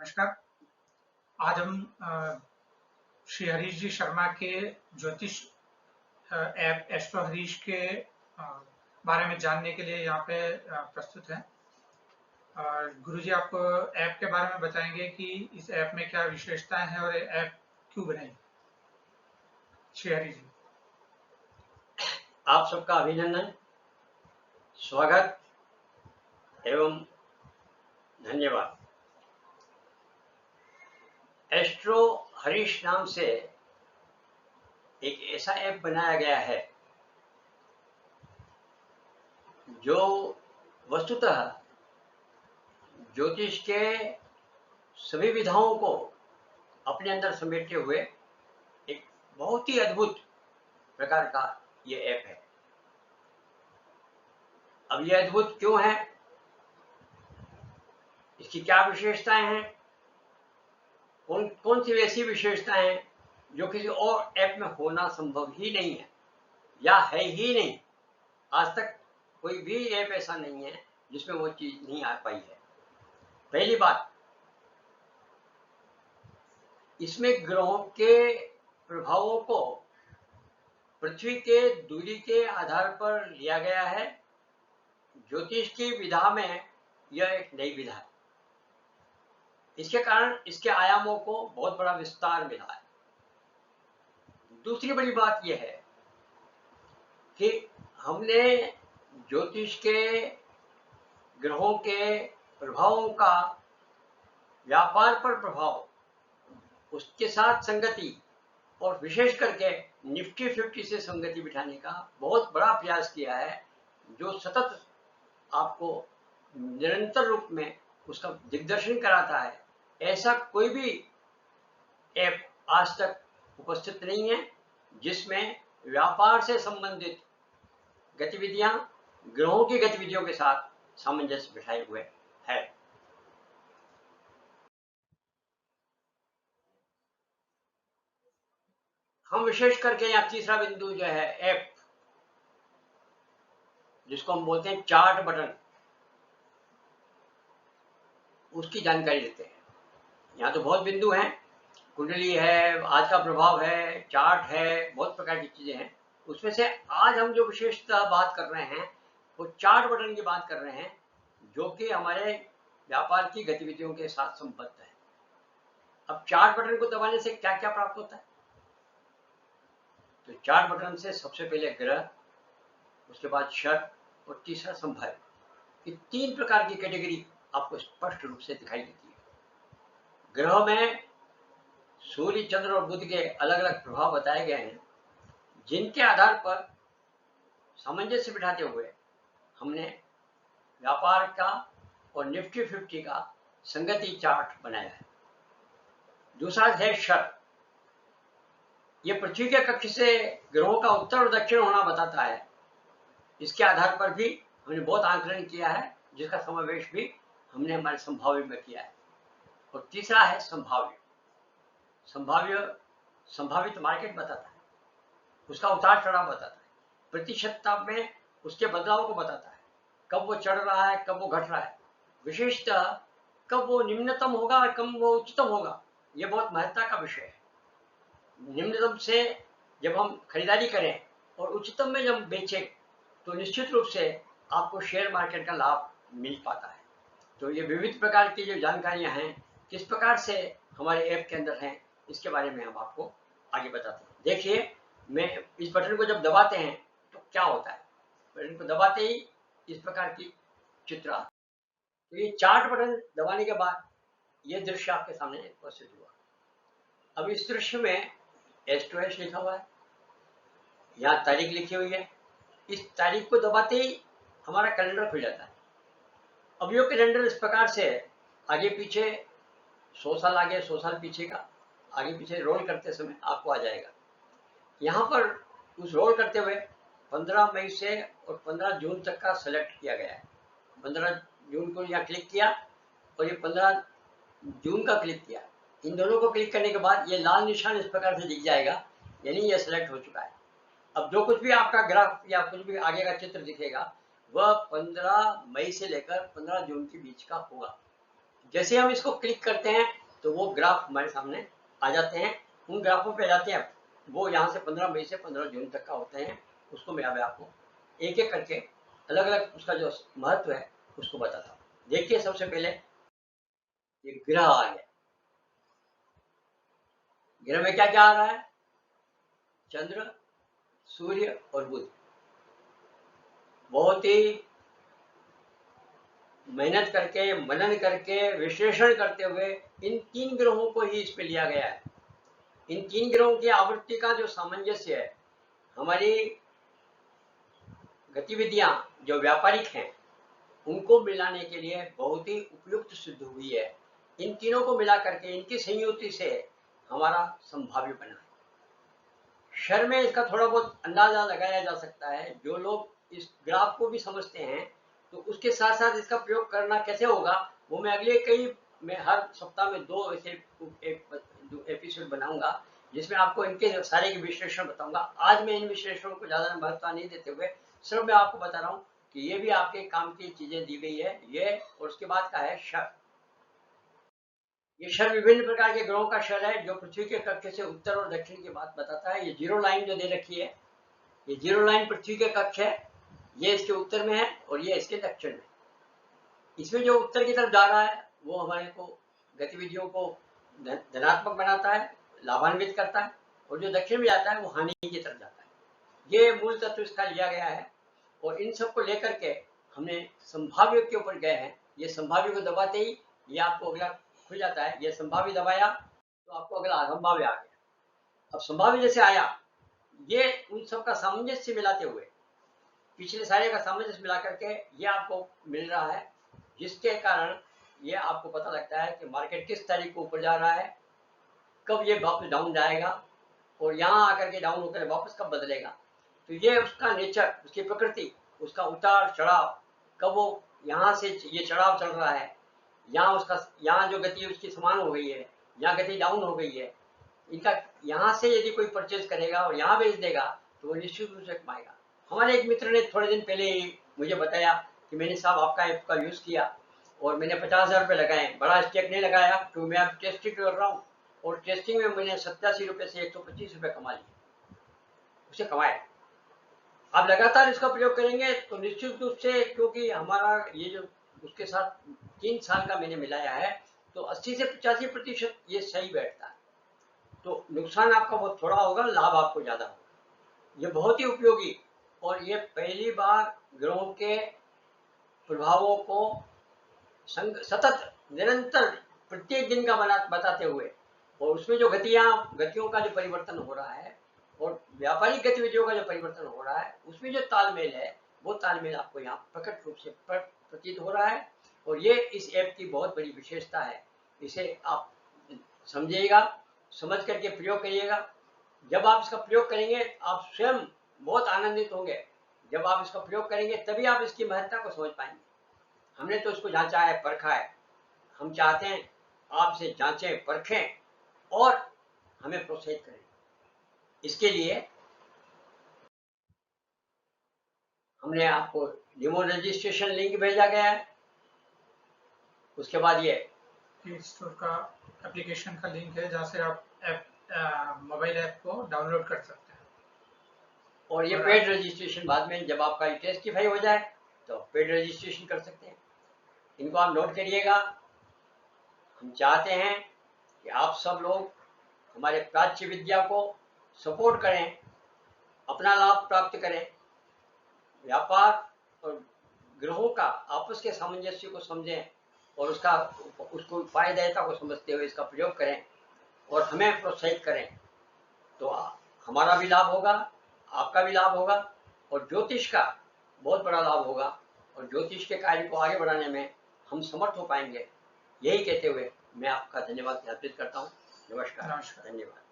नमस्कार। आज हम श्री हरीश जी शर्मा के ज्योतिष ऐप एस्ट्रो हरीश के बारे में जानने के लिए यहाँ पे प्रस्तुत हैं। गुरुजी आपको ऐप के बारे में बताएंगे कि इस ऐप में क्या विशेषताएं हैं और ये ऐप क्यों बनाई। श्री हरीश जी, आप सबका अभिनंदन, स्वागत एवं धन्यवाद। एस्ट्रो हरीश नाम से एक ऐसा ऐप बनाया गया है जो वस्तुतः ज्योतिष के सभी विधाओं को अपने अंदर समेटे हुए एक बहुत ही अद्भुत प्रकार का ये ऐप है। अब ये अद्भुत क्यों है, इसकी क्या विशेषताएं हैं, कौन कौन सी ऐसी विशेषताएं हैं जो किसी और ऐप में होना संभव ही नहीं है या है ही नहीं। आज तक कोई भी ऐप ऐसा नहीं है जिसमें वो चीज नहीं आ पाई है। पहली बात, इसमें ग्रहों के प्रभावों को पृथ्वी के दूरी के आधार पर लिया गया है। ज्योतिष की विधा में यह एक नई विधा है। इसके कारण इसके आयामों को बहुत बड़ा विस्तार मिला है। दूसरी बड़ी बात यह है कि हमने ज्योतिष के ग्रहों के प्रभावों का व्यापार पर प्रभाव, उसके साथ संगति और विशेष करके निफ्टी 50 से संगति बिठाने का बहुत बड़ा प्रयास किया है, जो सतत आपको निरंतर रूप में उसका दिग्दर्शन कराता है। ऐसा कोई भी ऐप आज तक उपस्थित नहीं है जिसमें व्यापार से संबंधित गतिविधियां ग्रहों की गतिविधियों के साथ सामंजस्य बिठाए हुए है। हम विशेष करके यहाँ तीसरा बिंदु जो है ऐप, जिसको हम बोलते हैं चार्ट बटन, उसकी जानकारी देते हैं। यहाँ तो बहुत बिंदु हैं, कुंडली है, आज का प्रभाव है, चार्ट है, बहुत प्रकार की चीजें हैं। उसमें से आज हम जो विशेषतः बात कर रहे हैं वो चार्ट बटन की बात कर रहे हैं, जो कि हमारे व्यापार की गतिविधियों के साथ संबद्ध है। अब चार्ट बटन को दबाने से क्या क्या प्राप्त होता है? तो चार्ट बटन से सबसे पहले ग्रह, उसके बाद शर और तीसरा संभाव्य, ये तीन प्रकार की कैटेगरी आपको स्पष्ट रूप से दिखाई देती है। ग्रह में सूर्य, चंद्र और बुध के अलग अलग प्रभाव बताए गए हैं, जिनके आधार पर सामंजस्य बिठाते हुए हमने व्यापार का और निफ्टी 50 का संगति चार्ट बनाया है। दूसरा है शर, यह पृथ्वी के कक्ष से ग्रहों का उत्तर और दक्षिण होना बताता है। इसके आधार पर भी हमने बहुत आंकलन किया है, जिसका समावेश भी हमने हमारे संभाव्य में किया है। और तीसरा है संभाव्य। संभावित मार्केट बताता है, उसका उतार चढ़ाव बताता है, प्रतिशतता में उसके बदलाव को बताता है, कब वो चढ़ रहा है, कब वो घट रहा है, विशेषतः कब वो निम्नतम होगा और कब वो उच्चतम होगा। ये बहुत महत्ता का विषय है। निम्नतम से जब हम खरीदारी करें और उच्चतम में जब बेचें तो निश्चित रूप से आपको शेयर मार्केट का लाभ मिल पाता है। तो ये विविध प्रकार की जो जानकारियां हैं, किस प्रकार से हमारे ऐप के अंदर हैं, इसके बारे में हम आपको आगे बताते हैं। देखिए, मैं इस बटन को जब दबाते हैं तो क्या होता है। बटन को दबाते ही इस प्रकार की चित्र आता है। तो ये चार्ट बटन दबाने के बाद ये दृश्य आपके सामने उपस्थित हुआ। अब इस दृश्य में S2S लिखा हुआ है, यहाँ तारीख लिखी हुई है। इस तारीख को दबाते ही हमारा कैलेंडर खुल जाता है। अब ये कैलेंडर इस प्रकार से आगे पीछे 100 साल आगे, 100 साल पीछे का आगे पीछे रोल करते समय आपको आ जाएगा। यहाँ पर उस रोल करते हुए 15 मई से और 15 जून तक का सेलेक्ट किया गया है। 15 जून को यहाँ क्लिक किया और ये 15 जून का क्लिक किया। इन दोनों को क्लिक करने के बाद ये लाल निशान इस प्रकार से दिख जाएगा, यानी ये सेलेक्ट हो चुका है। अब जो कुछ भी आपका ग्राफ या कुछ भी आगे का चित्र दिखेगा वह 15 मई से लेकर 15 जून के बीच का होगा। जैसे हम इसको क्लिक करते हैं तो वो ग्राफ हमारे सामने आ जाते हैं। उन ग्राफों पे जाते हैं, वो यहाँ से 15 मई से 15 जून तक का होते हैं। उसको मैं अब आपको एक एक करके अलग अलग उसका जो महत्व है उसको बताता हूँ। देखिए, सबसे पहले ये ग्रह आ गया। ग्रह में क्या क्या आ रहा है? चंद्र, सूर्य और बुध। बहुत ही मेहनत करके, मनन करके, विश्लेषण करते हुए इन 3 ग्रहों को ही इस पे लिया गया है। इन 3 ग्रहों की आवृत्ति का जो सामंजस्य है, हमारी गतिविधियां जो व्यापारिक हैं उनको मिलाने के लिए बहुत ही उपयुक्त सिद्ध हुई है। इन तीनों को मिला करके इनकी संयुति से हमारा संभाव्य बना है। शर में इसका थोड़ा बहुत अंदाजा लगाया जा सकता है। जो लोग इस ग्राफ को भी समझते हैं तो उसके साथ साथ इसका प्रयोग करना कैसे होगा वो मैं अगले मैं हर सप्ताह में 2 ऐसे एपिसोड बनाऊंगा जिसमें आपको इनके सारे के विश्लेषण बताऊंगा। आज मैं इन विश्लेषणों को ज्यादा महत्व नहीं देते हुए सिर्फ मैं आपको बता रहा हूँ कि ये भी आपके काम की चीजें दी गई है। ये और उसके बाद का है शर। ये शर विभिन्न प्रकार के ग्रहों का शर है जो पृथ्वी के कक्ष से उत्तर और दक्षिण की बात बताता है। ये जीरो लाइन जो दे रखी है, ये जीरो लाइन पृथ्वी के कक्ष है, ये इसके उत्तर में है और ये इसके दक्षिण में। इसमें जो उत्तर की तरफ जा रहा है वो हमारे को गतिविधियों को धनात्मक बनाता है, लाभान्वित करता है, और जो दक्षिण में जाता है वो हानि की तरफ जाता है। ये मूल तत्व इसका लिया गया है और इन सब को लेकर के हमने संभाव्य के ऊपर गए हैं। ये संभाव्य को दबाते ही ये आपको अगला खुल जाता है। ये संभाव्य दबाया तो आपको अगला असंभाव्य आ गया। अब संभाव्य जैसे आया, ये उन सब का सामंजस्य मिलाते हुए, पिछले सारे का सामंजस्य मिला करके ये आपको मिल रहा है, जिसके कारण ये आपको पता लगता है कि मार्केट किस तारीख को ऊपर जा रहा है, कब ये वापस डाउन जाएगा और यहाँ आकर के डाउन होकर वापस कब बदलेगा। तो ये उसका नेचर, उसकी प्रकृति, उसका उतार चढ़ाव, कब वो यहाँ से ये चढ़ाव चल रहा है, यहाँ जो गति उसकी समान हो गई है, यहाँ गति डाउन हो गई है, इनका यहाँ से यदि कोई परचेज करेगा और यहाँ बेच देगा तो वो निश्चित रूप से कमाएगा। हमारे एक मित्र ने थोड़े दिन पहले ही मुझे बताया कि मैंने साहब आपका ऐप का यूज किया और मैंने 50,000 रुपये लगाए। बड़ा स्टेक नहीं लगाया क्योंकि मैं अब टेस्टिंग कर रहा हूँ और टेस्टिंग में मैंने 87 रुपये से 125 रुपये कमा लिए, उसे कमाए। आप लगातार इसका प्रयोग करेंगे तो निश्चित रूप से, क्योंकि हमारा ये जो उसके साथ 3 साल का मैंने मिलाया है तो 80 से 85% ये सही बैठता है। तो नुकसान आपका बहुत थोड़ा होगा, लाभ आपको ज्यादा होगा। ये बहुत ही उपयोगी और ये पहली बार ग्रहों के प्रभावों को सतत निरंतर प्रत्येक दिन का बताते हुए और उसमें जो गतियों का जो परिवर्तन हो रहा है और व्यापारिक गतिविधियों का जो परिवर्तन हो रहा है उसमें जो तालमेल है वो तालमेल आपको यहाँ प्रकट रूप से प्रतीत हो रहा है। और ये इस ऐप की बहुत बड़ी विशेषता है। इसे आप समझिएगा, समझ करके प्रयोग करिएगा। जब आप इसका प्रयोग करेंगे आप स्वयं बहुत आनंदित होंगे। जब आप इसका प्रयोग करेंगे तभी आप इसकी महत्ता को समझ पाएंगे। हमने तो इसको जांचा है, परखा है। हम चाहते हैं आप इसे जांचें, परखें और हमें प्रोत्साहित करें। इसके लिए हमने आपको डेमो रजिस्ट्रेशन लिंक भेजा गया है। उसके बाद ये प्ले स्टोर का एप्लीकेशन का लिंक है जहाँ से आप मोबाइल ऐप को डाउनलोड कर सकते हैं। और ये पेड रजिस्ट्रेशन बाद में जब आपका टेस्टिफाई हो जाए तो पेड रजिस्ट्रेशन कर सकते हैं। इनको आप नोट करिएगा। हम चाहते हैं कि आप सब लोग हमारे प्राच्य विद्या को सपोर्ट करें, अपना लाभ प्राप्त करें, व्यापार और ग्रहों का आपस के सामंजस्य को समझें और उसको फायदेता को समझते हुए इसका प्रयोग करें और हमें प्रोत्साहित करें। तो हमारा भी लाभ होगा, आपका भी लाभ होगा और ज्योतिष का बहुत बड़ा लाभ होगा और ज्योतिष के कार्य को आगे बढ़ाने में हम समर्थ हो पाएंगे। यही कहते हुए मैं आपका धन्यवाद ज्ञापित करता हूँ। नमस्कार, धन्यवाद।